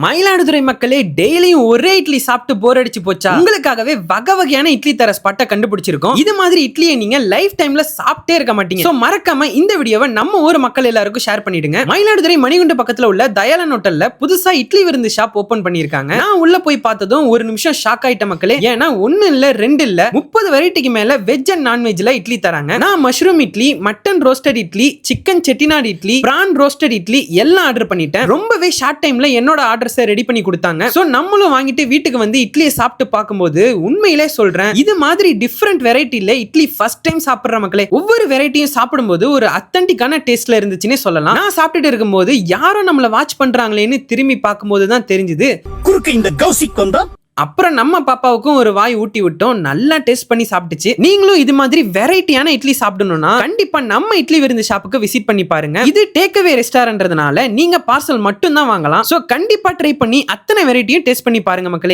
மயிலாடுதுறை மக்களே டெய்லியும் ஒரே இட்லி சாப்பிட்டு போர் அடிச்சு போச்சா? உங்களுக்காகவே வகை வகையான இட்லி தர ஸ்பாட்டை கண்டுபிடிச்சிருக்கோம். இது மாதிரி இட்லியை நீங்க லைஃப் டைம்ல சாப்பிட்டே இருக்க மாட்டீங்க. சோ மறக்காம இந்த வீடியோவை நம்ம ஊர் மக்கள் எல்லாருக்கும் ஷேர் பண்ணிடுங்க. மயிலாடுதுறை மணிகுண்டு பக்கத்துல உள்ள தயாளன் ஹோட்டல்ல புதுசா இட்லி விருந்து ஷாப் ஓபன் பண்ணிருக்காங்க. நான் உள்ள போய் பார்த்ததும் ஒரு நிமிஷம் ஷாக் ஆயிட்ட மக்களே. ஏன்னா ஒன்னு இல்ல ரெண்டு இல்ல 30 வெரைட்டிக்கு மேல வெஜ் அண்ட் நான்வெஜ்ல இட்லி தராங்க. நான் mushroom idli, mutton roasted idli, chicken Chettinad idli, prawn roasted idli எல்லாம் ஆர்டர் பண்ணிட்டேன். ரொம்பவே ஷார்ட் டைம்ல என்னோட ஆர்டர்ஸை ரெடி பண்ணி கொடுத்தாங்க. சோ நம்மளும் வாங்கிட்டு வீட்டுக்கு வந்து இட்லியை சாப்பிட்டு பார்க்கும்போது உண்மையிலே சொல்றேன், இது மாதிரி டிஃபரெண்ட் வெரைட்டில இட்லி ஃபர்ஸ்ட் டைம் சாப்பிடுற மக்களே. ஒவ்வொரு வெரைட்டியும் சாப்பிடும்போது ஒரு அத்தன்டிக்கான டேஸ்ட்ல இருந்துச்சுன்னே சொல்லலாம். நான் சாப்பிட்டுட்டு இருக்கும்போது யாரோ நம்மள வாட்ச் பண்றாங்களேன்னு திரும்பி பார்க்கும்போது தான் தெரிஞ்சது குறுக்கு இந்த கௌசிக் வந்தா. அப்புறம் நம்ம பாப்பாவுக்கும் ஒரு வாய் ஊட்டி விட்டோம். நல்லா டேஸ்ட் பண்ணி சாப்பிட்டுச்சு. நீங்களும் இது மாதிரி வெரைட்டியான இட்லி சாப்பிடணும்னா கண்டிப்பா நம்ம இட்லி விருந்து ஷாப்புக்கு விசிட் பண்ணி பாருங்க. இது டேக் அவே ரெஸ்டாரண்ட்ன்றதுனால நீங்க பார்சல் மட்டும் தான் வாங்கலாம். சோ கண்டிப்பா ட்ரை பண்ணி அத்தனை வெரைட்டியும் டேஸ்ட் பண்ணி பாருங்க மக்களே.